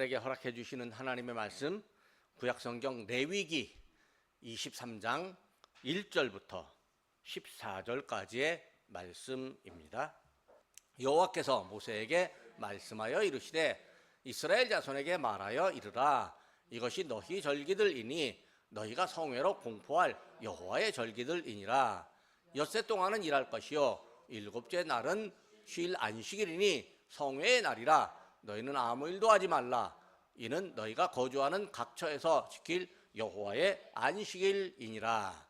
우리들에게 허락해 주시는 하나님의 말씀, 구약성경 레위기 23장 1절부터 14절까지의 말씀입니다. 여호와께서 모세에게 말씀하여 이르시되 이스라엘 자손에게 말하여 이르라. 이것이 너희 절기들이니 너희가 성회로 공포할 여호와의 절기들이니라. 엿새 동안은 일할 것이요 일곱째 날은 쉴 안식일이니 성회의 날이라. 너희는 아무 일도 하지 말라. 이는 너희가 거주하는 각처에서 지킬 여호와의 안식일이니라.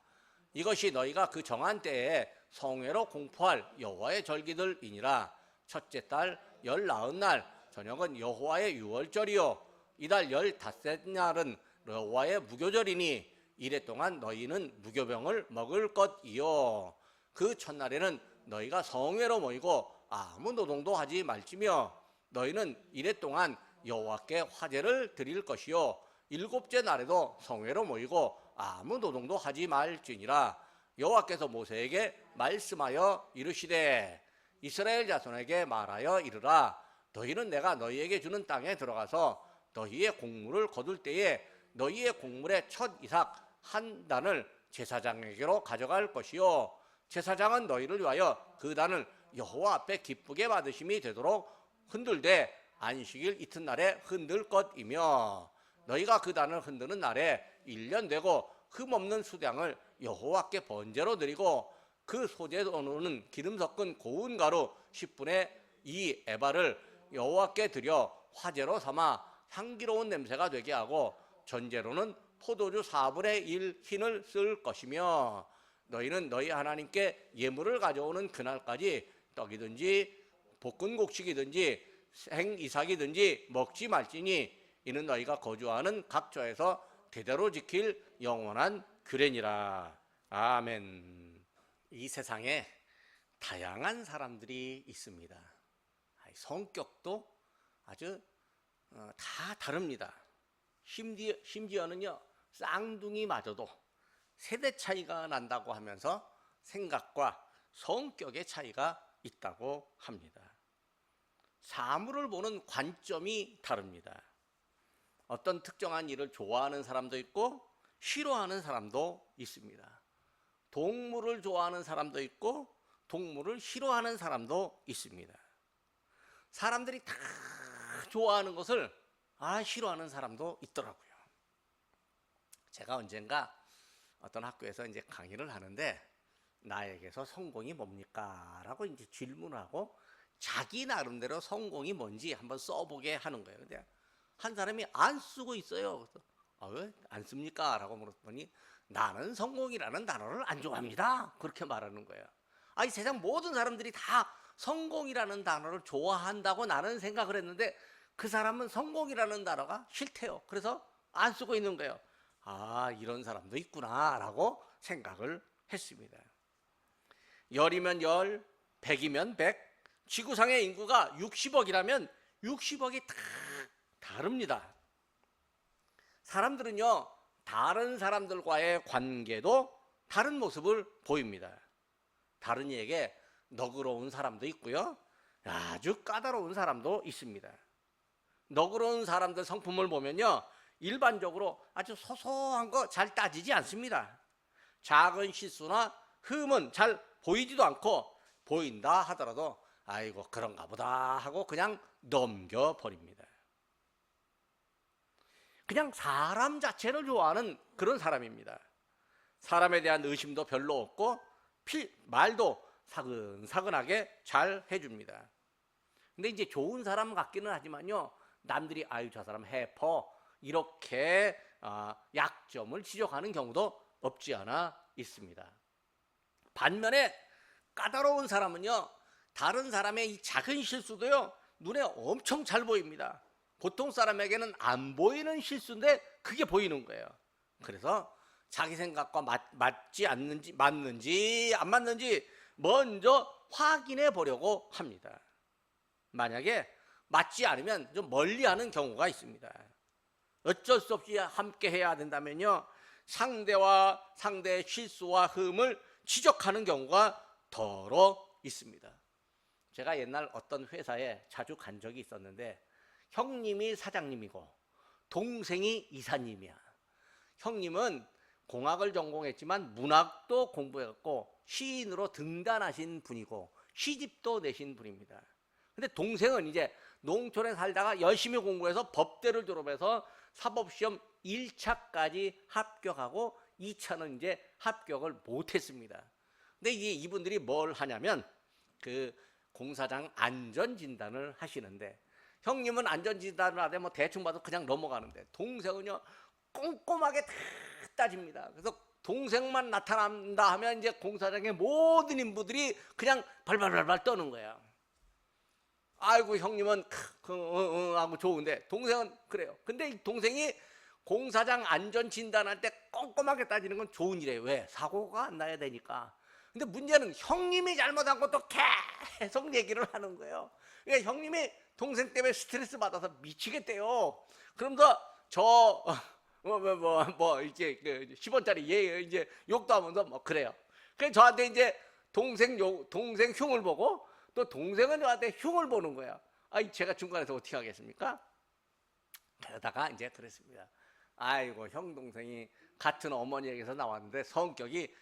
이것이 너희가 그 정한 때에 성회로 공포할 여호와의 절기들이니라. 첫째 달 19날 저녁은 여호와의 유월절이요 이달 15날은 여호와의 무교절이니 이래 동안 너희는 무교병을 먹을 것이요 그 첫날에는 너희가 성회로 모이고 아무 노동도 하지 말지며 너희는 이래 동안 여호와께 화제를 드릴 것이요 일곱째 날에도 성회로 모이고 아무 노동도 하지 말지니라. 여호와께서 모세에게 말씀하여 이르시되 이스라엘 자손에게 말하여 이르라. 너희는 내가 너희에게 주는 땅에 들어가서 너희의 곡물을 거둘 때에 너희의 곡물의 첫 이삭 한 단을 제사장에게로 가져갈 것이요 제사장은 너희를 위하여 그 단을 여호와 앞에 기쁘게 받으심이 되도록 흔들되 안식일 이튿날에 흔들 것이며 너희가 그 단을 흔드는 날에 1년 되고 흠없는 수량을 여호와께 번제로 드리고 그 소재로는 기름 섞은 고운 가루 10분의 2 에바를 여호와께 드려 화제로 삼아 향기로운 냄새가 되게 하고 전제로는 포도주 4분의 1 흰을 쓸 것이며 너희는 너희 하나님께 예물을 가져오는 그날까지 떡이든지 볶은 곡식이든지 생이삭이든지 먹지 말지니 이는 너희가 거주하는 각처에서 대대로 지킬 영원한 규례니라. 아멘. 이 세상에 다양한 사람들이 있습니다. 성격도 아주 다 다릅니다. 심지어는요 쌍둥이마저도 세대 차이가 난다고 하면서 생각과 성격의 차이가 있다고 합니다. 사물을 보는 관점이 다릅니다. 어떤 특정한 일을 좋아하는 사람도 있고 싫어하는 사람도 있습니다. 동물을 좋아하는 사람도 있고 동물을 싫어하는 사람도 있습니다. 사람들이 다 좋아하는 것을 싫어하는 사람도 있더라고요. 제가 언젠가 어떤 학교에서 이제 강의를 하는데 나에게서 성공이 뭡니까? 라고 이제 질문하고 자기 나름대로 성공이 뭔지 한번 써보게 하는 거예요. 근데 한 사람이 안 쓰고 있어요. 그래서 왜 안 씁니까? 라고 물었더니 나는 성공이라는 단어를 안 좋아합니다. 그렇게 말하는 거예요. 이 세상 모든 사람들이 다 성공이라는 단어를 좋아한다고 나는 생각을 했는데 그 사람은 성공이라는 단어가 싫대요. 그래서 안 쓰고 있는 거예요. 이런 사람도 있구나 라고 생각을 했습니다. 10이면 10, 100이면 100, 지구상의 인구가 60억이라면 60억이 다 다릅니다. 사람들은요 다른 사람들과의 관계도 다른 모습을 보입니다. 다른 이에게 너그러운 사람도 있고요 아주 까다로운 사람도 있습니다. 너그러운 사람들 성품을 보면요 일반적으로 아주 소소한 거 잘 따지지 않습니다. 작은 실수나 흠은 잘 보이지도 않고 보인다 하더라도 아이고 그런가 보다 하고 그냥 넘겨버립니다. 그냥 사람 자체를 좋아하는 그런 사람입니다. 사람에 대한 의심도 별로 없고 말도 사근사근하게 잘 해줍니다. 근데 이제 좋은 사람 같기는 하지만요 남들이 저 사람 해퍼 이렇게 약점을 지적하는 경우도 없지 않아 있습니다. 반면에 까다로운 사람은요 다른 사람의 이 작은 실수도요 눈에 엄청 잘 보입니다. 보통 사람에게는 안 보이는 실수인데 그게 보이는 거예요. 그래서 자기 생각과 맞지 않는지 맞는지 안 맞는지 먼저 확인해 보려고 합니다. 만약에 맞지 않으면 좀 멀리하는 경우가 있습니다. 어쩔 수 없이 함께 해야 된다면요 상대의 실수와 흠을 지적하는 경우가 더러 있습니다. 제가 옛날 어떤 회사에 자주 간 적이 있었는데 형님이 사장님이고 동생이 이사님이야. 형님은 공학을 전공했지만 문학도 공부해갖고 시인으로 등단하신 분이고 시집도 내신 분입니다. 근데 동생은 이제 농촌에 살다가 열심히 공부해서 법대를 졸업해서 사법시험 1차까지 합격하고 2차는 이제 합격을 못했습니다. 근데 이분들이 뭘 하냐면 그 공사장 안전진단을 하시는데, 형님은 안전진단을 하되 뭐 대충 봐도 그냥 넘어가는데 동생은요 꼼꼼하게 다 따집니다. 그래서 동생만 나타난다 하면 이제 공사장의 모든 인부들이 그냥 발발발발 떠는 거야. 아이고 형님은 하고 좋은데 동생은 그래요. 근데 이 동생이 공사장 안전 진단할 때 꼼꼼하게 따지는 건 좋은 일이에요. 왜? 사고가 안 나야 되니까. 근데 문제는 형님이 잘못한 것도 계속 얘기를 하는 거예요. 그러니까 형님이 동생 때문에 스트레스 받아서 미치겠대요. 그러면서 이렇게 10원짜리 이제 욕도 하면서 뭐 그래요. 그래서 저한테 이제 동생 흉을 보고 또 동생은 저한테 흉을 보는 거야. 제가 중간에서 어떻게 하겠습니까? 그러다가 이제 그랬습니다. 아이고 형 동생이 같은 어머니에게서 나왔는데 성격이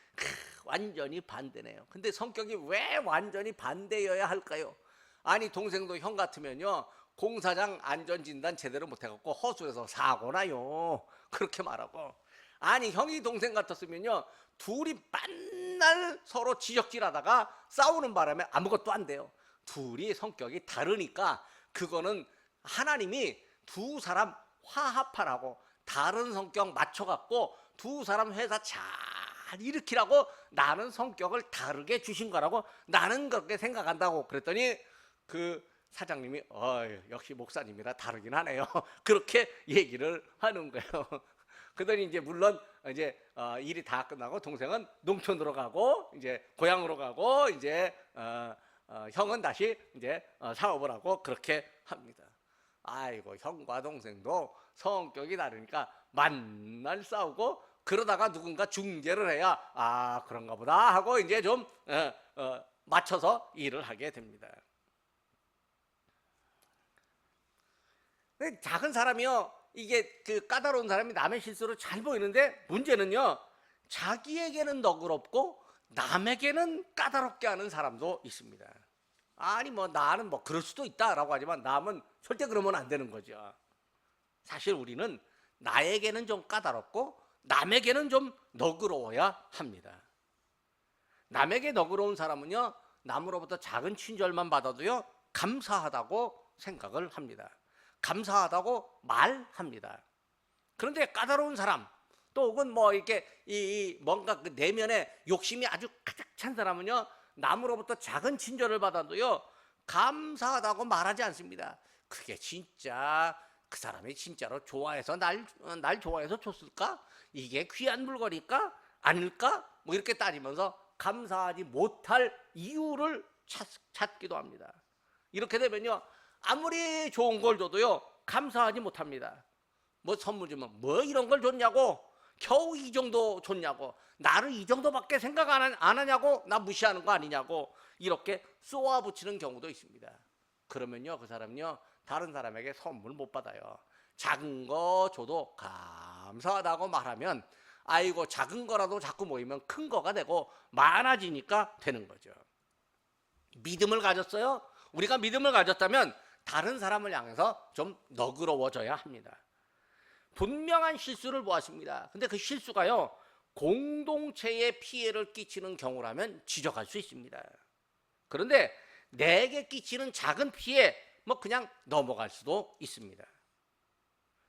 완전히 반대네요. 근데 성격이 왜 완전히 반대여야 할까요? 아니 동생도 형 같으면요 공사장 안전진단 제대로 못해갖고 허수에서 사고 나요. 그렇게 말하고, 아니 형이 동생 같았으면요 둘이 맨날 서로 지적질하다가 싸우는 바람에 아무것도 안 돼요. 둘이 성격이 다르니까 그거는 하나님이 두 사람 화합하라고 다른 성격 맞춰갖고 두 사람 회사 잘 일으키라고 나는 성격을 다르게 주신 거라고 나는 그렇게 생각한다고 그랬더니 그 사장님이 역시 목사님이라 다르긴 하네요. 그렇게 얘기를 하는 거예요. 그러더니 이제 물론 이제 일이 다 끝나고 동생은 농촌으로 가고 이제 고향으로 가고 이제 형은 다시 이제 사업을 하고 그렇게 합니다. 아이고 형과 동생도 성격이 다르니까 만날 싸우고 그러다가 누군가 중재를 해야 그런가 보다 하고 이제 좀 맞춰서 일을 하게 됩니다. 작은 사람이요 이게 그 까다로운 사람이 남의 실수로 잘 보이는데 문제는요 자기에게는 너그럽고 남에게는 까다롭게 하는 사람도 있습니다. 아니 뭐 나는 뭐 그럴 수도 있다라고 하지만 남은 절대 그러면 안 되는 거죠. 사실 우리는 나에게는 좀 까다롭고 남에게는 좀 너그러워야 합니다. 남에게 너그러운 사람은요 남으로부터 작은 친절만 받아도요 감사하다고 생각을 합니다. 감사하다고 말합니다. 그런데 까다로운 사람 또 혹은 뭐 이렇게 뭔가 그 내면에 욕심이 아주 가득 찬 사람은요 남으로부터 작은 친절을 받아도요 감사하다고 말하지 않습니다. 그게 진짜 그 사람이 진짜로 좋아해서 날 좋아해서 줬을까? 이게 귀한 물건일까? 아닐까? 뭐 이렇게 따지면서 감사하지 못할 이유를 찾기도 합니다. 이렇게 되면요 아무리 좋은 걸 줘도요 감사하지 못합니다. 뭐 선물 주면 뭐 이런 걸 줬냐고, 겨우 이 정도 줬냐고, 나를 이 정도밖에 생각 안 하냐고, 나 무시하는 거 아니냐고 이렇게 쏘아붙이는 경우도 있습니다. 그러면요 그 사람은요 다른 사람에게 선물 못 받아요. 작은 거 줘도 감사하다고 말하면 아이고 작은 거라도 자꾸 모이면 큰 거가 되고 많아지니까 되는 거죠. 믿음을 가졌어요. 우리가 믿음을 가졌다면 다른 사람을 향해서 좀 너그러워져야 합니다. 분명한 실수를 보았습니다. 근데 그 실수가요 공동체에 피해를 끼치는 경우라면 지적할 수 있습니다. 그런데 내게 끼치는 작은 피해 뭐 그냥 넘어갈 수도 있습니다.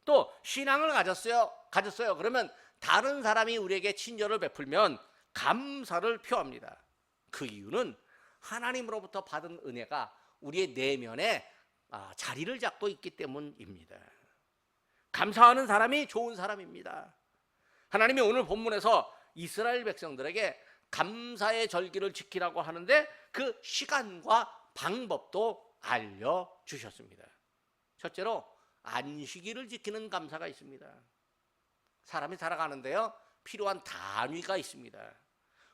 또 신앙을 가졌어요. 그러면 다른 사람이 우리에게 친절을 베풀면 감사를 표합니다. 그 이유는 하나님으로부터 받은 은혜가 우리의 내면에 자리를 잡고 있기 때문입니다. 감사하는 사람이 좋은 사람입니다. 하나님이 오늘 본문에서 이스라엘 백성들에게 감사의 절기를 지키라고 하는데 그 시간과 방법도 알려주셨습니다. 첫째로 안식일을 지키는 감사가 있습니다. 사람이 살아가는데요 필요한 단위가 있습니다.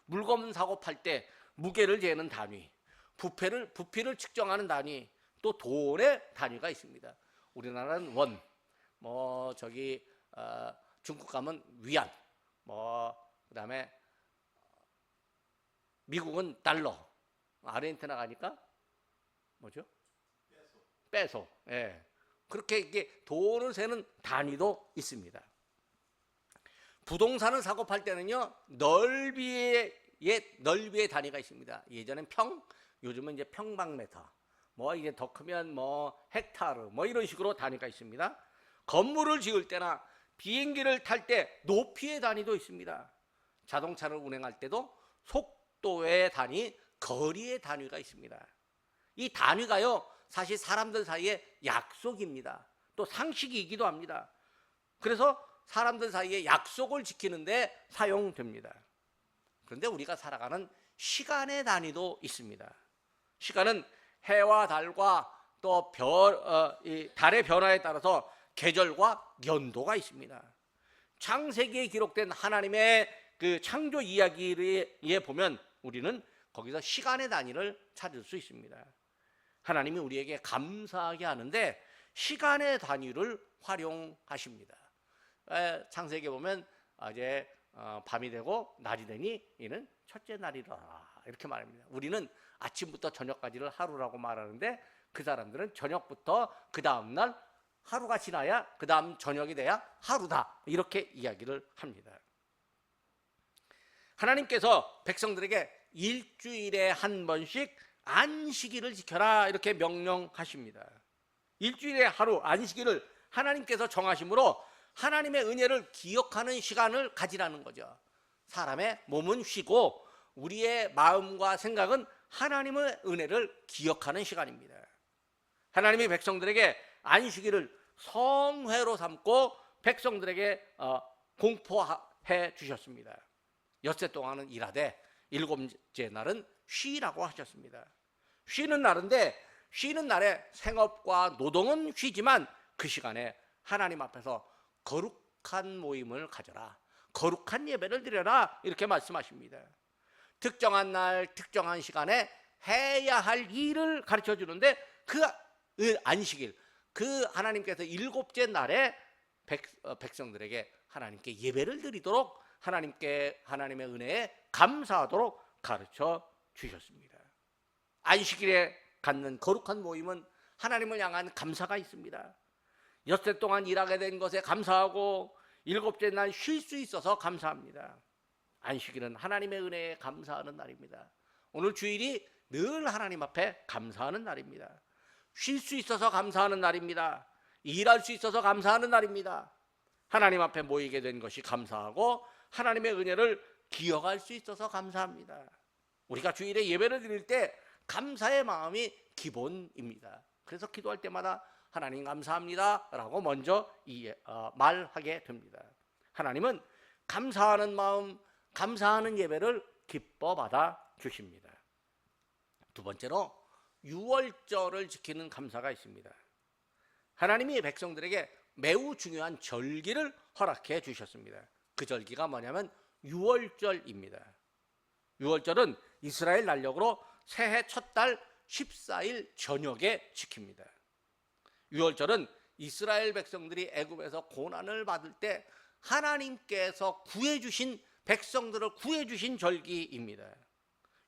물건 사고 팔 때 무게를 재는 단위, 부피를 측정하는 단위, 또 돈의 단위가 있습니다. 우리나라는 원, 뭐 저기 중국 가면 위안, 뭐 그다음에 미국은 달러, 아르헨티나 가니까 뭐죠? 빼소. 예. 그렇게 이게 돈을 세는 단위도 있습니다. 부동산을 사고 팔 때는요, 넓이의 단위가 있습니다. 예전엔 평, 요즘은 이제 평방미터, 뭐 이제 더 크면 뭐 헥타르, 뭐 이런 식으로 단위가 있습니다. 건물을 지을 때나 비행기를 탈 때 높이의 단위도 있습니다. 자동차를 운행할 때도 속도의 단위, 거리의 단위가 있습니다. 이 단위가요, 사실 사람들 사이에 약속입니다. 또 상식이기도 합니다. 그래서 사람들 사이에 약속을 지키는데 사용됩니다. 그런데 우리가 살아가는 시간의 단위도 있습니다. 시간은 해와 달과 또 달의 변화에 따라서 계절과 연도가 있습니다. 창세기에 기록된 하나님의 그 창조 이야기에 보면 우리는 거기서 시간의 단위를 찾을 수 있습니다. 하나님이 우리에게 감사하게 하는데 시간의 단위를 활용하십니다. 창세기에 보면 이제 밤이 되고 낮이 되니 이는 첫째 날이라 이렇게 말합니다. 우리는 아침부터 저녁까지를 하루라고 말하는데 그 사람들은 저녁부터 그 다음 날 하루가 지나야 그 다음 저녁이 돼야 하루다 이렇게 이야기를 합니다. 하나님께서 백성들에게 일주일에 한 번씩 안식일을 지켜라 이렇게 명령하십니다. 일주일에 하루 안식일을 하나님께서 정하심으로 하나님의 은혜를 기억하는 시간을 가지라는 거죠. 사람의 몸은 쉬고 우리의 마음과 생각은 하나님의 은혜를 기억하는 시간입니다. 하나님이 백성들에게 안식일을 성회로 삼고 백성들에게 공포해 주셨습니다. 엿새 동안은 일하되 일곱째 날은 쉬라고 하셨습니다. 쉬는 날인데 쉬는 날에 생업과 노동은 쉬지만 그 시간에 하나님 앞에서 거룩한 모임을 가져라, 거룩한 예배를 드려라 이렇게 말씀하십니다. 특정한 날 특정한 시간에 해야 할 일을 가르쳐 주는데 그 안식일, 그 하나님께서 일곱째 날에 백성들에게 하나님께 예배를 드리도록 하나님의 은혜에 감사하도록 가르쳐 주셨습니다. 안식일에 갖는 거룩한 모임은 하나님을 향한 감사가 있습니다. 엿새 동안 일하게 된 것에 감사하고 일곱째 날 쉴 수 있어서 감사합니다. 안식일은 하나님의 은혜에 감사하는 날입니다. 오늘 주일이 늘 하나님 앞에 감사하는 날입니다. 쉴 수 있어서 감사하는 날입니다. 일할 수 있어서 감사하는 날입니다. 하나님 앞에 모이게 된 것이 감사하고 하나님의 은혜를 기억할 수 있어서 감사합니다. 우리가 주일에 예배를 드릴 때 감사의 마음이 기본입니다. 그래서 기도할 때마다 하나님 감사합니다 라고 먼저 말하게 됩니다. 하나님은 감사하는 마음, 감사하는 예배를 기뻐 받아 주십니다. 두 번째로 유월절을 지키는 감사가 있습니다. 하나님이 백성들에게 매우 중요한 절기를 허락해 주셨습니다. 그 절기가 뭐냐면 유월절입니다. 유월절은 이스라엘 날력으로 새해 첫 달 14일 저녁에 지킵니다. 유월절은 이스라엘 백성들이 애굽에서 고난을 받을 때 하나님께서 구해주신 백성들을 구해주신 절기입니다.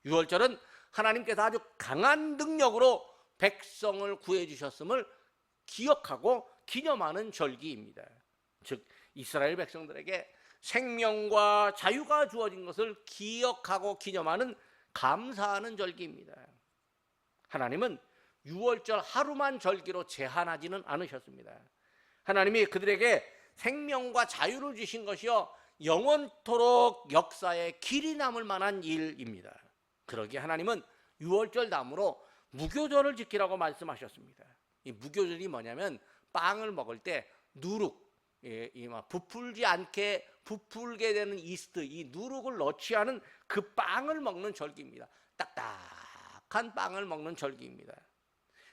유월절은 하나님께서 아주 강한 능력으로 백성을 구해주셨음을 기억하고 기념하는 절기입니다. 즉 이스라엘 백성들에게 생명과 자유가 주어진 것을 기억하고 기념하는 감사하는 절기입니다. 하나님은 유월절 하루만 절기로 제한하지는 않으셨습니다. 하나님이 그들에게 생명과 자유를 주신 것이요 영원토록 역사에 길이 남을 만한 일입니다. 그러기에 하나님은 유월절 다음으로 무교절을 지키라고 말씀하셨습니다. 이 무교절이 뭐냐면 빵을 먹을 때 누룩, 부풀지 않게 부풀게 되는 이스트, 이 누룩을 넣지 않은 그 빵을 먹는 절기입니다. 딱딱한 빵을 먹는 절기입니다.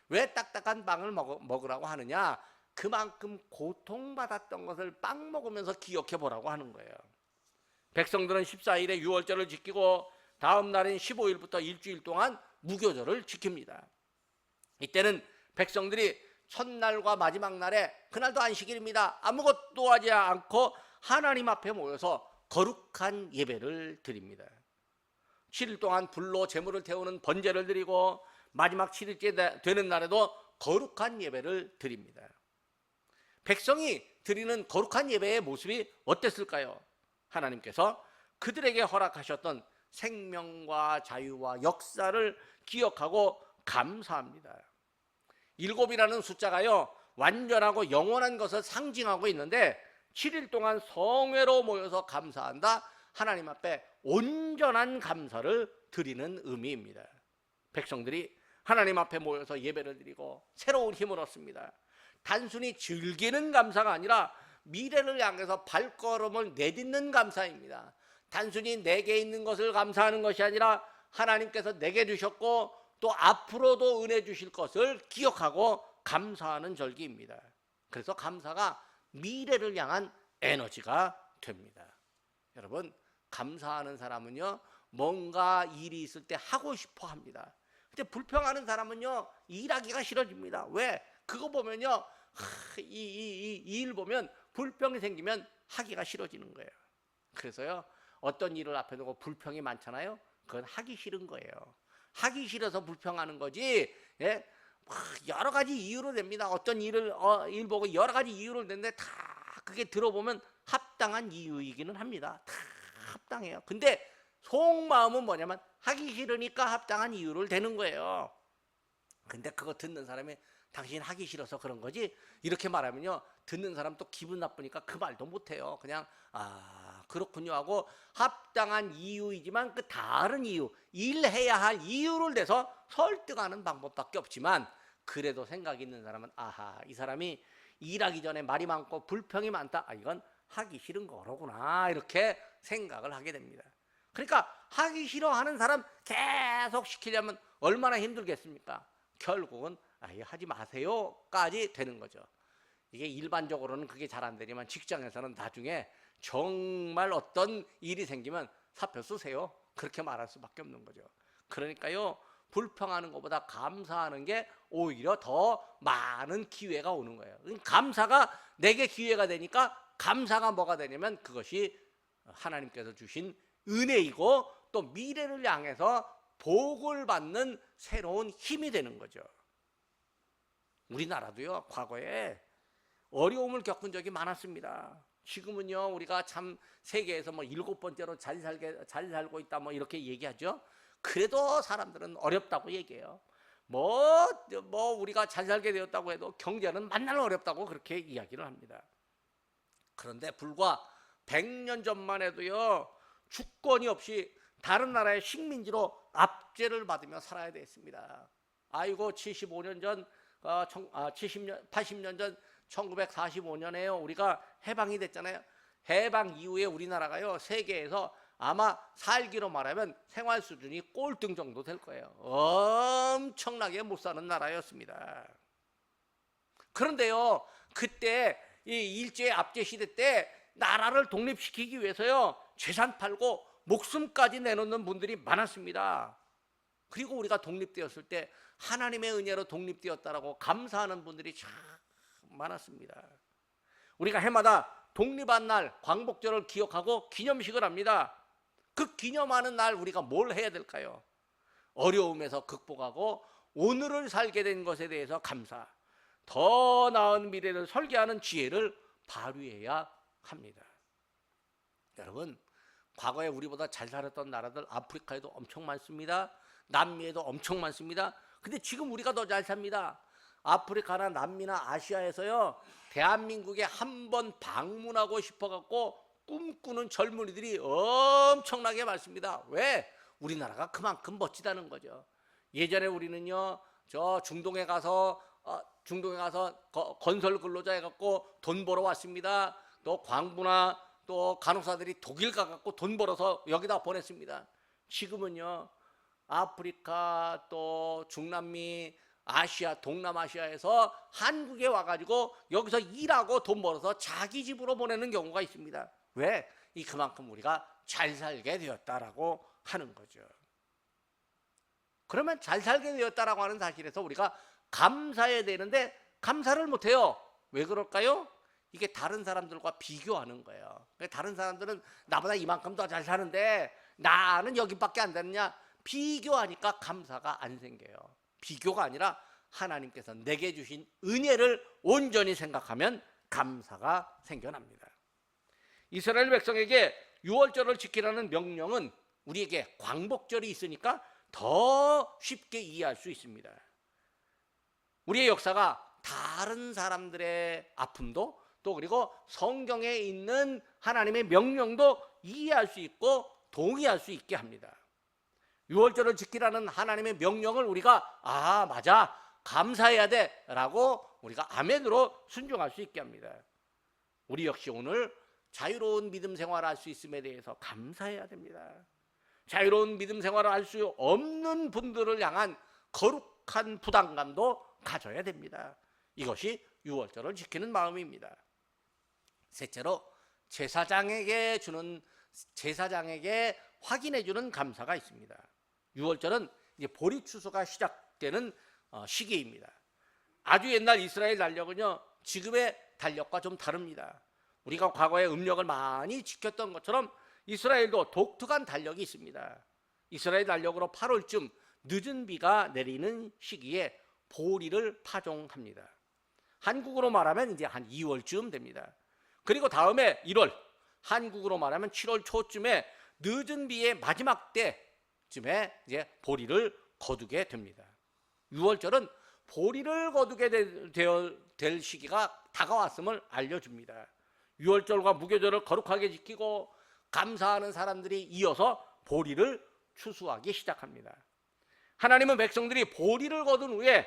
왜 딱딱한 빵을 먹으라고 하느냐? 그만큼 고통받았던 것을 빵 먹으면서 기억해 보라고 하는 거예요. 백성들은 14일에 유월절을 지키고 다음 날인 15일부터 일주일 동안 무교절을 지킵니다. 이때는 백성들이 첫날과 마지막 날에 그날도 안식일입니다. 아무것도 하지 않고 하나님 앞에 모여서 거룩한 예배를 드립니다. 7일 동안 불로 제물을 태우는 번제를 드리고 마지막 7일째 되는 날에도 거룩한 예배를 드립니다. 백성이 드리는 거룩한 예배의 모습이 어땠을까요? 하나님께서 그들에게 허락하셨던 생명과 자유와 역사를 기억하고 감사합니다. 7이라는 숫자가요, 완전하고 영원한 것을 상징하고 있는데 7일 동안 성회로 모여서 감사한다. 하나님 앞에 온전한 감사를 드리는 의미입니다. 백성들이 하나님 앞에 모여서 예배를 드리고 새로운 힘을 얻습니다. 단순히 즐기는 감사가 아니라 미래를 향해서 발걸음을 내딛는 감사입니다. 단순히 내게 있는 것을 감사하는 것이 아니라 하나님께서 내게 주셨고 또 앞으로도 은혜 주실 것을 기억하고 감사하는 절기입니다. 그래서 감사가 미래를 향한 에너지가 됩니다. 여러분, 감사하는 사람은요, 뭔가 일이 있을 때 하고 싶어 합니다. 근데 불평하는 사람은요, 일하기가 싫어집니다. 왜? 그거 보면요, 이 일 보면 불평이 생기면 하기가 싫어지는 거예요. 그래서요, 어떤 일을 앞에 두고 불평이 많잖아요. 그건 하기 싫은 거예요. 하기 싫어서 불평하는 거지. 예? 여러 가지 이유로 냅니다. 어떤 일 보고 여러 가지 이유를 내는데 다 그게 들어보면 합당한 이유이기는 합니다. 다 합당해요. 근데 속마음은 뭐냐면 하기 싫으니까 합당한 이유를 대는 거예요. 근데 그거 듣는 사람이 당신 하기 싫어서 그런 거지? 이렇게 말하면요, 듣는 사람 또 기분 나쁘니까 그 말도 못해요. 그냥 그렇군요 하고 합당한 이유이지만 그 다른 이유, 일해야 할 이유를 내서 설득하는 방법밖에 없지만, 그래도 생각이 있는 사람은 이 사람이 일하기 전에 말이 많고 불평이 많다. 이건 하기 싫은 거로구나, 이렇게 생각을 하게 됩니다. 그러니까 하기 싫어하는 사람 계속 시키려면 얼마나 힘들겠습니까? 결국은 하지 마세요까지 되는 거죠. 이게 일반적으로는 그게 잘 안 되지만 직장에서는 나중에 정말 어떤 일이 생기면 사표 쓰세요, 그렇게 말할 수밖에 없는 거죠. 그러니까요, 불평하는 것보다 감사하는 게 오히려 더 많은 기회가 오는 거예요. 감사가 내게 기회가 되니까, 감사가 뭐가 되냐면 그것이 하나님께서 주신 은혜이고 또 미래를 향해서 복을 받는 새로운 힘이 되는 거죠. 우리나라도요, 과거에 어려움을 겪은 적이 많았습니다. 지금은요, 우리가 참 세계에서 7번째로 잘 살고 있다 이렇게 얘기하죠. 그래도 사람들은 어렵다고 얘기해요. 우리가 잘 살게 되었다고 해도 경제는 만날 어렵다고 그렇게 이야기를 합니다. 그런데 불과 100년 전만 해도요, 주권이 없이 다른 나라의 식민지로 압제를 받으며 살아야 됐습니다. 75년 전, 80년 전 1945년에요, 우리가 해방이 됐잖아요. 해방 이후에 우리나라가요, 세계에서 아마 살기로 말하면 생활 수준이 꼴등 정도 될 거예요. 엄청나게 못 사는 나라였습니다. 그런데요, 그때 이 일제 압제 시대 때 나라를 독립시키기 위해서요, 재산 팔고 목숨까지 내놓는 분들이 많았습니다. 그리고 우리가 독립되었을 때 하나님의 은혜로 독립되었다라고 감사하는 분들이 참 많았습니다. 우리가 해마다 독립한 날 광복절을 기억하고 기념식을 합니다. 그 기념하는 날 우리가 뭘 해야 될까요? 어려움에서 극복하고 오늘을 살게 된 것에 대해서 감사, 더 나은 미래를 설계하는 지혜를 발휘해야 합니다. 여러분, 과거에 우리보다 잘 살았던 나라들 아프리카에도 엄청 많습니다. 남미에도 엄청 많습니다. 근데 지금 우리가 더 잘 삽니다. 아프리카나 남미나 아시아에서요, 대한민국에 한번 방문하고 싶어갖고 꿈꾸는 젊은이들이 엄청나게 많습니다. 왜? 우리나라가 그만큼 멋지다는 거죠. 예전에 우리는요, 저 중동에 가서 건설 근로자 해갖고 돈 벌어 왔습니다. 또 광부나 또 간호사들이 독일 가갖고 돈 벌어서 여기다 보냈습니다. 지금은요, 아프리카 또 중남미, 아시아, 동남아시아에서 한국에 와가지고 여기서 일하고 돈 벌어서 자기 집으로 보내는 경우가 있습니다. 왜? 그만큼 우리가 잘 살게 되었다라고 하는 거죠. 그러면 잘 살게 되었다라고 하는 사실에서 우리가 감사해야 되는데 감사를 못해요. 왜 그럴까요? 이게 다른 사람들과 비교하는 거예요. 다른 사람들은 나보다 이만큼 더 잘 사는데 나는 여기밖에 안 되느냐, 비교하니까 감사가 안 생겨요. 비교가 아니라 하나님께서 내게 주신 은혜를 온전히 생각하면 감사가 생겨납니다. 이스라엘 백성에게 유월절을 지키라는 명령은 우리에게 광복절이 있으니까 더 쉽게 이해할 수 있습니다. 우리의 역사가 다른 사람들의 아픔도 또 그리고 성경에 있는 하나님의 명령도 이해할 수 있고 동의할 수 있게 합니다. 유월절을 지키라는 하나님의 명령을 우리가 맞아, 감사해야 돼 라고 우리가 아멘으로 순종할 수 있게 합니다. 우리 역시 오늘 자유로운 믿음 생활을 할 수 있음에 대해서 감사해야 됩니다. 자유로운 믿음 생활을 할 수 없는 분들을 향한 거룩한 부담감도 가져야 됩니다. 이것이 유월절을 지키는 마음입니다. 셋째로 제사장에게 확인해 주는 감사가 있습니다. 유월절은 이제 보리 추수가 시작되는 시기입니다. 아주 옛날 이스라엘 달력은요, 지금의 달력과 좀 다릅니다. 우리가 과거에 음력을 많이 지켰던 것처럼 이스라엘도 독특한 달력이 있습니다. 이스라엘 달력으로 8월쯤 늦은 비가 내리는 시기에 보리를 파종합니다. 한국으로 말하면 이제 한 2월쯤 됩니다. 그리고 다음에 1월, 한국으로 말하면 7월 초쯤에 늦은 비의 마지막 때쯤에 이제 보리를 거두게 됩니다. 6월절은 보리를 거두게 될 시기가 다가왔음을 알려줍니다. 6월절과 무교절을 거룩하게 지키고 감사하는 사람들이 이어서 보리를 추수하기 시작합니다. 하나님은 백성들이 보리를 거둔 후에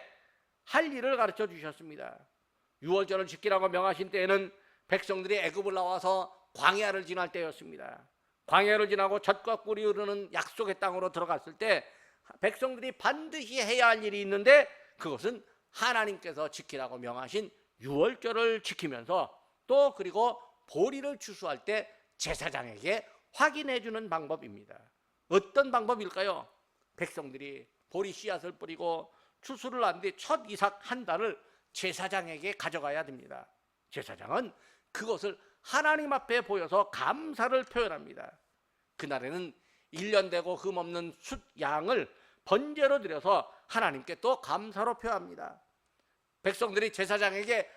할 일을 가르쳐 주셨습니다. 6월절을 지키라고 명하신 때에는 백성들이 애굽을 나와서 광야를 지날 때였습니다. 광야를 지나고 젖과 꿀이 흐르는 약속의 땅으로 들어갔을 때 백성들이 반드시 해야 할 일이 있는데, 그것은 하나님께서 지키라고 명하신 유월절을 지키면서 또 그리고 보리를 추수할 때 제사장에게 확인해 주는 방법입니다. 어떤 방법일까요? 백성들이 보리 씨앗을 뿌리고 추수를 한 뒤 첫 이삭 한 단을 제사장에게 가져가야 됩니다. 제사장은 그것을 하나님 앞에 보여서 감사를 표현합니다. 그날에는 1년 되고 흠없는 숫 양을 번제로 드려서 하나님께 또 감사로 표합니다. 백성들이 제사장에게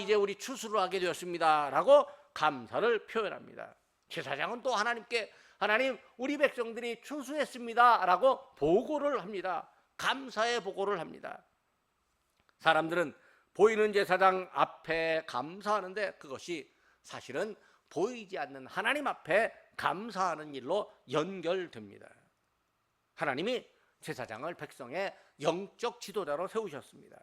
이제 우리 추수를 하게 되었습니다 라고 감사를 표현합니다. 제사장은 또 하나님께 하나님, 우리 백성들이 추수했습니다 라고 보고를 합니다. 감사의 보고를 합니다. 사람들은 보이는 제사장 앞에 감사하는데 그것이 사실은 보이지 않는 하나님 앞에 감사하는 일로 연결됩니다. 하나님이 제사장을 백성의 영적 지도자로 세우셨습니다.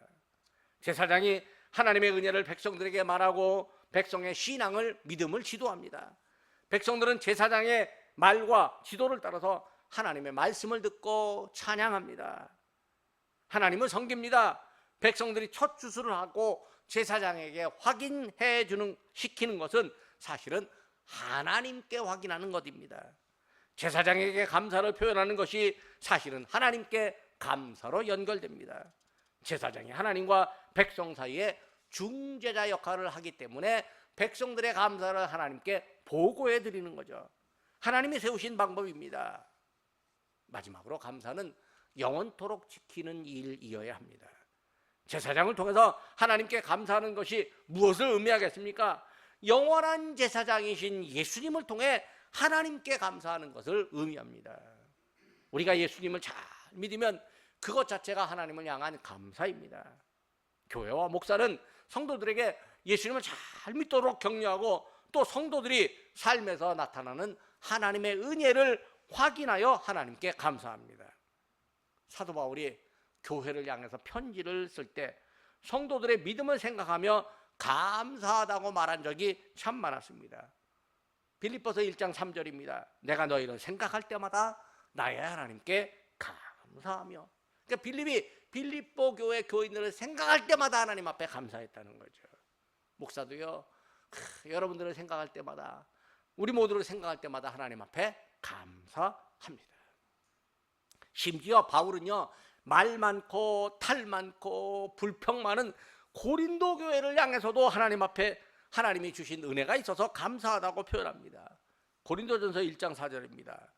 제사장이 하나님의 은혜를 백성들에게 말하고 백성의 신앙을, 믿음을 지도합니다. 백성들은 제사장의 말과 지도를 따라서 하나님의 말씀을 듣고 찬양합니다. 하나님을 섬깁니다. 백성들이 첫 추수를 하고 제사장에게 시키는 것은 사실은 하나님께 확인하는 것입니다. 제사장에게 감사를 표현하는 것이 사실은 하나님께 감사로 연결됩니다. 제사장이 하나님과 백성 사이에 중재자 역할을 하기 때문에 백성들의 감사를 하나님께 보고해 드리는 거죠. 하나님이 세우신 방법입니다. 마지막으로 감사는 영원토록 지키는 일이어야 합니다. 제사장을 통해서 하나님께 감사하는 것이 무엇을 의미하겠습니까? 영원한 제사장이신 예수님을 통해 하나님께 감사하는 것을 의미합니다. 우리가 예수님을 잘 믿으면 그것 자체가 하나님을 향한 감사입니다. 교회와 목사는 성도들에게 예수님을 잘 믿도록 격려하고 또 성도들이 삶에서 나타나는 하나님의 은혜를 확인하여 하나님께 감사합니다. 사도 바울이 교회를 향해서 편지를 쓸 때 성도들의 믿음을 생각하며 감사하다고 말한 적이 참 많았습니다. 빌립보서 1장 3절입니다. 내가 너희를 생각할 때마다 나의 하나님께 감사하며. 그러니까 빌립보 교회 교인들을 생각할 때마다 하나님 앞에 감사했다는 거죠. 목사도요, 여러분들을 생각할 때마다, 우리 모두를 생각할 때마다 하나님 앞에 감사합니다. 심지어 바울은요, 말 많고 탈 많고 불평 많은 고린도 교회를 향해서도 하나님 앞에 하나님이 주신 은혜가 있어서 감사하다고 표현합니다. 고린도전서 1장 4절입니다.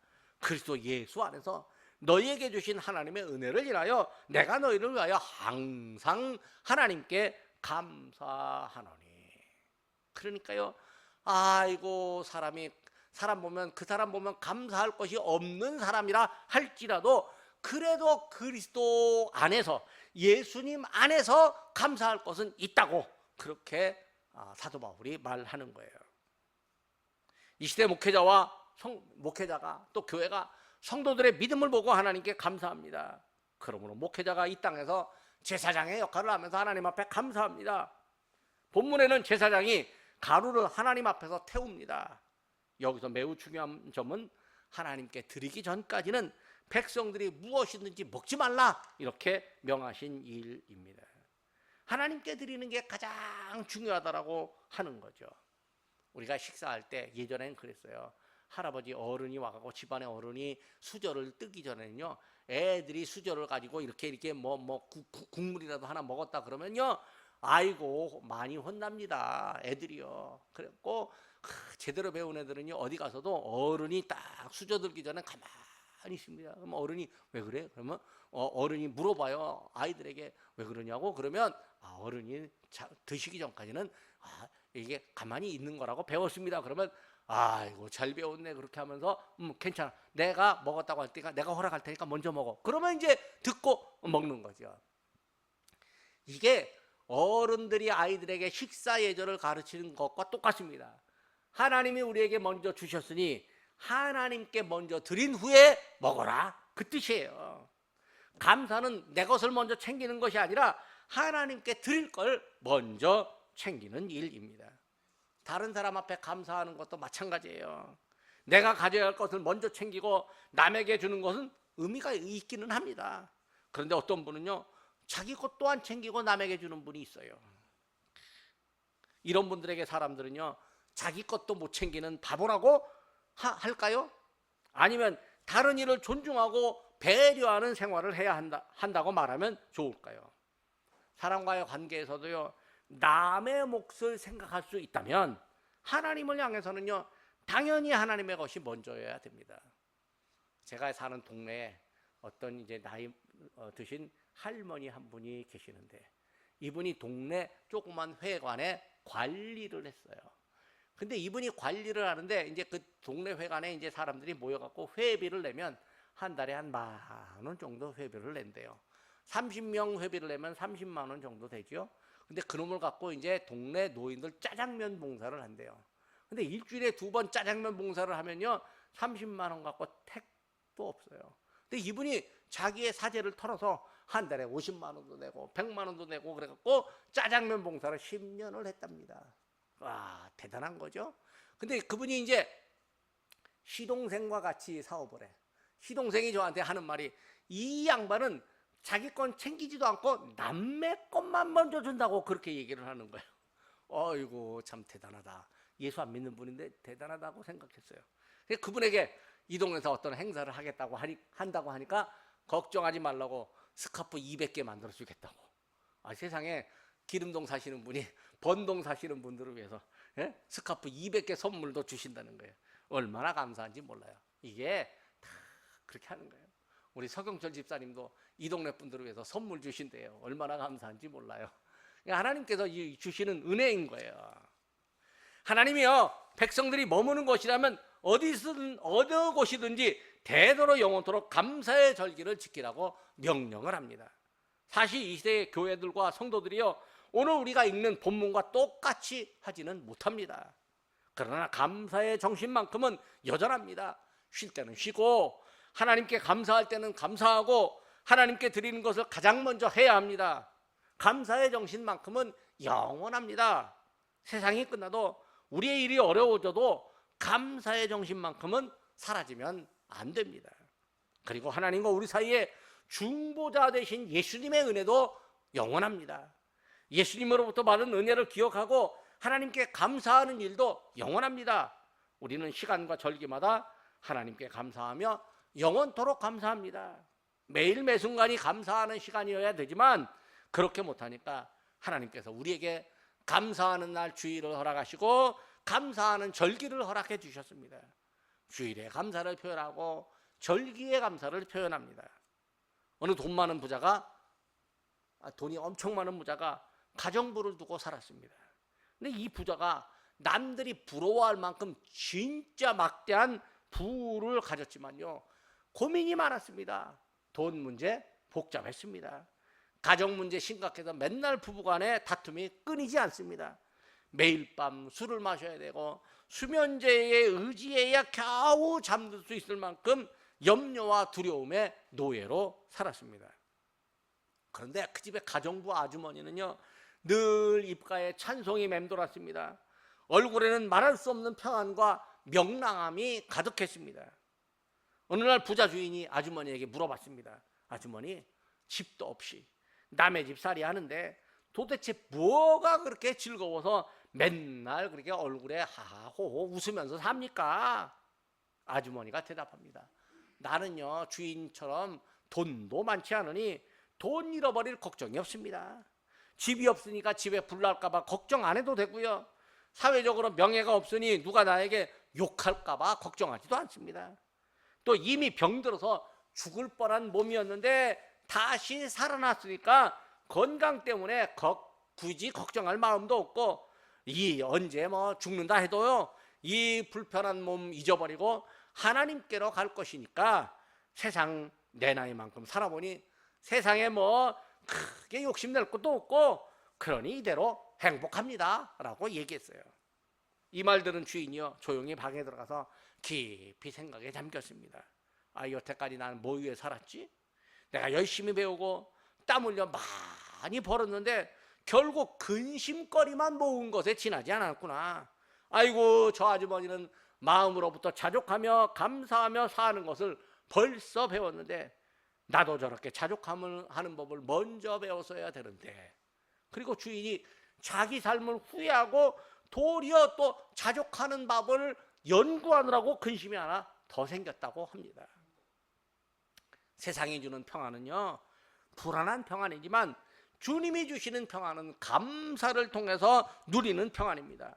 그리스도 예수 안에서 너희에게 주신 하나님의 은혜를 인하여 내가 너희를 위하여 항상 하나님께 감사하노니. 그러니까요, 아이고 사람 보면 그 사람 보면 감사할 것이 없는 사람이라 할지라도 그래도 그리스도 안에서, 예수님 안에서 감사할 것은 있다고, 그렇게 사도 바울이 말하는 거예요. 이 시대 목회자가 또 교회가 성도들의 믿음을 보고 하나님께 감사합니다. 그러므로 목회자가 이 땅에서 제사장의 역할을 하면서 하나님 앞에 감사합니다. 본문에는 제사장이 가루를 하나님 앞에서 태웁니다. 여기서 매우 중요한 점은 하나님께 드리기 전까지는 백성들이 무엇이든지 먹지 말라, 이렇게 명하신 일입니다. 하나님께 드리는 게 가장 중요하다라고 하는 거죠. 우리가 식사할 때 예전엔 그랬어요. 할아버지 어른이 와가고 집안의 어른이 수저를 뜨기 전에는요, 애들이 수저를 가지고 이렇게 국물이라도 하나 먹었다 그러면요, 아이고 많이 혼납니다, 애들이요. 그랬고 제대로 배운 애들은요, 어디 가서도 어른이 딱 수저 들기 전에 가만히 있습니다. 그럼 어른이 왜 그래? 그러면 어른이 물어봐요, 아이들에게 왜 그러냐고. 그러면 어른이 드시기 전까지는 이게 가만히 있는 거라고 배웠습니다. 그러면 아이고 잘 배웠네, 그렇게 하면서 괜찮아, 내가 먹었다고 할 테니까 내가 허락할 테니까 먼저 먹어. 그러면 이제 듣고 먹는 거죠. 이게 어른들이 아이들에게 식사 예절을 가르치는 것과 똑같습니다. 하나님이 우리에게 먼저 주셨으니 하나님께 먼저 드린 후에 먹어라, 그 뜻이에요. 감사는 내 것을 먼저 챙기는 것이 아니라 하나님께 드릴 걸 먼저 챙기는 일입니다. 다른 사람 앞에 감사하는 것도 마찬가지예요. 내가 가져야 할 것을 먼저 챙기고 남에게 주는 것은 의미가 있기는 합니다. 그런데 어떤 분은요, 자기 것 또한 챙기고 남에게 주는 분이 있어요. 이런 분들에게 사람들은요, 자기 것도 못 챙기는 바보라고 할까요? 아니면 다른 이를 존중하고 배려하는 생활을 해야 한다고 말하면 좋을까요? 사람과의 관계에서도요, 남의 몫을 생각할 수 있다면 하나님을 향해서는요, 당연히 하나님의 것이 먼저여야 됩니다. 제가 사는 동네에 어떤 이제 나이 드신 할머니 한 분이 계시는데, 이분이 동네 조그만 회관에 관리를 했어요. 근데 이분이 관리를 하는데 이제 그 동네 회관에 이제 사람들이 모여갖고 회비를 내면 한 달에 한 10,000원 정도 회비를 낸대요. 30명 회비를 내면 30만 원 정도 되죠. 근데 그놈을 갖고 이제 동네 노인들 짜장면 봉사를 한대요. 근데 일주일에 2번 짜장면 봉사를 하면요, 30만 원 갖고 택도 없어요. 근데 이분이 자기의 사재를 털어서 한 달에 50만 원도 내고 100만 원도 내고 그래갖고 짜장면 봉사를 10년을 했답니다. 와, 대단한 거죠. 근데 그분이 이제 시동생과 같이 사업을 해. 시동생이 저한테 하는 말이, 이 양반은 자기 건 챙기지도 않고 남의 것만 먼저 준다고 그렇게 얘기를 하는 거예요. 어이구 참 대단하다. 예수 안 믿는 분인데 대단하다고 생각했어요. 그분에게 이 동네에서 어떤 행사를 한다고 하니까 걱정하지 말라고 스카프 200개 만들어 주겠다고. 세상에 기름동 사시는 분이 번동 사시는 분들을 위해서 스카프 200개 선물도 주신다는 거예요. 얼마나 감사한지 몰라요. 이게 다 그렇게 하는 거예요. 우리 서경철 집사님도 이 동네 분들을 위해서 선물 주신대요. 얼마나 감사한지 몰라요. 하나님께서 주시는 은혜인 거예요. 하나님이요, 백성들이 머무는 곳이라면 어디든 어느 곳이든지 대대로 영원토록 감사의 절기를 지키라고 명령을 합니다. 사실 이 시대의 교회들과 성도들이요, 오늘 우리가 읽는 본문과 똑같이 하지는 못합니다. 그러나 감사의 정신만큼은 여전합니다. 쉴 때는 쉬고 하나님께 감사할 때는 감사하고 하나님께 드리는 것을 가장 먼저 해야 합니다. 감사의 정신만큼은 영원합니다. 세상이 끝나도 우리의 일이 어려워져도 감사의 정신만큼은 사라지면 안 됩니다. 그리고 하나님과 우리 사이에 중보자 되신 예수님의 은혜도 영원합니다. 예수님으로부터 받은 은혜를 기억하고 하나님께 감사하는 일도 영원합니다. 우리는 시간과 절기마다 하나님께 감사하며 영원토록 감사합니다. 매일 매순간이 감사하는 시간이어야 되지만 그렇게 못하니까 하나님께서 우리에게 감사하는 날 주일을 허락하시고 감사하는 절기를 허락해 주셨습니다. 주일에 감사를 표현하고 절기에 감사를 표현합니다. 어느 돈 많은 부자가, 돈이 엄청 많은 부자가 가정부를 두고 살았습니다. 근데 이 부자가 남들이 부러워할 만큼 진짜 막대한 부를 가졌지만요, 고민이 많았습니다. 돈 문제 복잡했습니다. 가정 문제 심각해서 맨날 부부간에 다툼이 끊이지 않습니다. 매일 밤 술을 마셔야 되고 수면제에 의지해야 겨우 잠들 수 있을 만큼 염려와 두려움의 노예로 살았습니다. 그런데 그 집의 가정부 아주머니는요, 늘 입가에 찬송이 맴돌았습니다. 얼굴에는 말할 수 없는 평안과 명랑함이 가득했습니다. 어느 날 부자 주인이 아주머니에게 물어봤습니다. 아주머니, 집도 없이 남의 집 살이 하는데 도대체 뭐가 그렇게 즐거워서 맨날 그렇게 얼굴에 하하호호 웃으면서 삽니까? 아주머니가 대답합니다. 나는요, 주인처럼 돈도 많지 않으니 돈 잃어버릴 걱정이 없습니다. 집이 없으니까 집에 불 날까 봐 걱정 안 해도 되고요. 사회적으로 명예가 없으니 누가 나에게 욕할까 봐 걱정하지도 않습니다. 또 이미 병들어서 죽을 뻔한 몸이었는데 다시 살아났으니까 건강 때문에 굳이 걱정할 마음도 없고, 이 언제 뭐 죽는다 해도요, 이 불편한 몸 잊어버리고 하나님께로 갈 것이니까 세상 내 나이만큼 살아보니 세상에 뭐 크게 욕심낼 것도 없고 그러니 이대로 행복합니다 라고 얘기했어요. 이 말 들은 주인이요, 조용히 방에 들어가서 깊이 생각에 잠겼습니다. 여태까지 나는 뭐 위해 살았지? 내가 열심히 배우고 땀 흘려 많이 벌었는데 결국 근심거리만 모은 것에 지나지 않았구나. 아이고, 저 아주머니는 마음으로부터 자족하며 감사하며 사는 것을 벌써 배웠는데 나도 저렇게 자족함을 하는 법을 먼저 배웠어야 되는데. 그리고 주인이 자기 삶을 후회하고 도리어 또 자족하는 법을 연구하느라고 근심이 하나 더 생겼다고 합니다. 세상이 주는 평안은요, 불안한 평안이지만 주님이 주시는 평안은 감사를 통해서 누리는 평안입니다.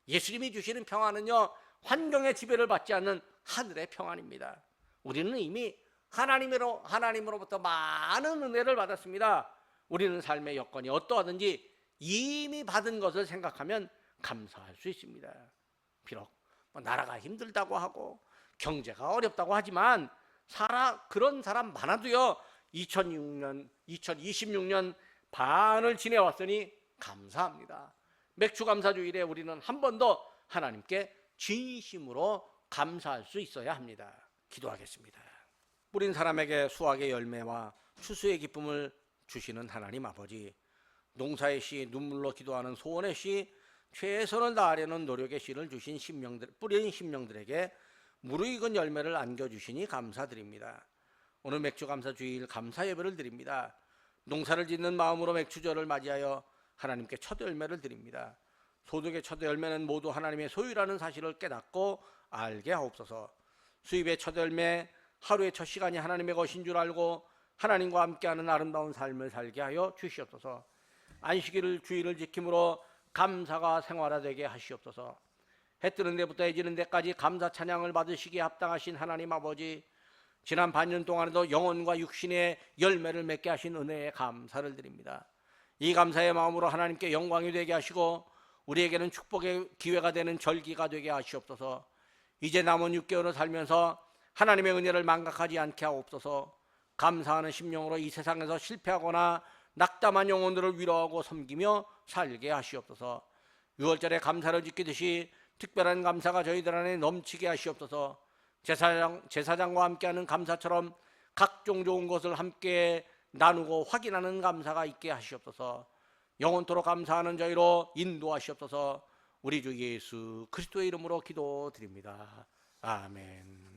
예수님이 주시는 평안은요, 환경의 지배를 받지 않는 하늘의 평안입니다. 우리는 이미 하나님으로부터 많은 은혜를 받았습니다. 우리는 삶의 여건이 어떠하든지 이미 받은 것을 생각하면 감사할 수 있습니다. 비록 나라가 힘들다고 하고 경제가 어렵다고 하지만 그런 사람 많아도요, 2026년 반을 지내왔으니 감사합니다. 맥주감사주일에 우리는 한 번 더 하나님께 진심으로 감사할 수 있어야 합니다. 기도하겠습니다. 뿌린 사람에게 수확의 열매와 추수의 기쁨을 주시는 하나님 아버지, 농사의 씨, 눈물로 기도하는 소원의 씨, 최선을 다하려는 노력의 씨를 주신 뿌린 심령들에게 무르익은 열매를 안겨주시니 감사드립니다. 오늘 맥주감사주일 감사 예배를 드립니다. 농사를 짓는 마음으로 맥주절을 맞이하여 하나님께 첫 열매를 드립니다. 소득의 첫 열매는 모두 하나님의 소유라는 사실을 깨닫고 알게 하옵소서. 수입의 첫 열매, 하루의 첫 시간이 하나님의 것인 줄 알고 하나님과 함께하는 아름다운 삶을 살게 하여 주시옵소서. 안식일을 주일을 지킴으로 감사가 생활화되게 하시옵소서. 해 뜨는 데부터 해 지는 데까지 감사 찬양을 받으시기에 합당하신 하나님 아버지, 지난 반년 동안에도 영혼과 육신의 열매를 맺게 하신 은혜에 감사를 드립니다. 이 감사의 마음으로 하나님께 영광이 되게 하시고 우리에게는 축복의 기회가 되는 절기가 되게 하시옵소서. 이제 남은 6개월을 살면서 하나님의 은혜를 망각하지 않게 하옵소서. 감사하는 심령으로 이 세상에서 실패하거나 낙담한 영혼들을 위로하고 섬기며 살게 하시옵소서. 6월절에 감사를 지키듯이 특별한 감사가 저희들 안에 넘치게 하시옵소서. 제사장과 함께하는 감사처럼 각종 좋은 것을 함께 나누고 확인하는 감사가 있게 하시옵소서. 영원토록 감사하는 저희로 인도하시옵소서. 우리 주 예수 그리스도의 이름으로 기도드립니다. 아멘.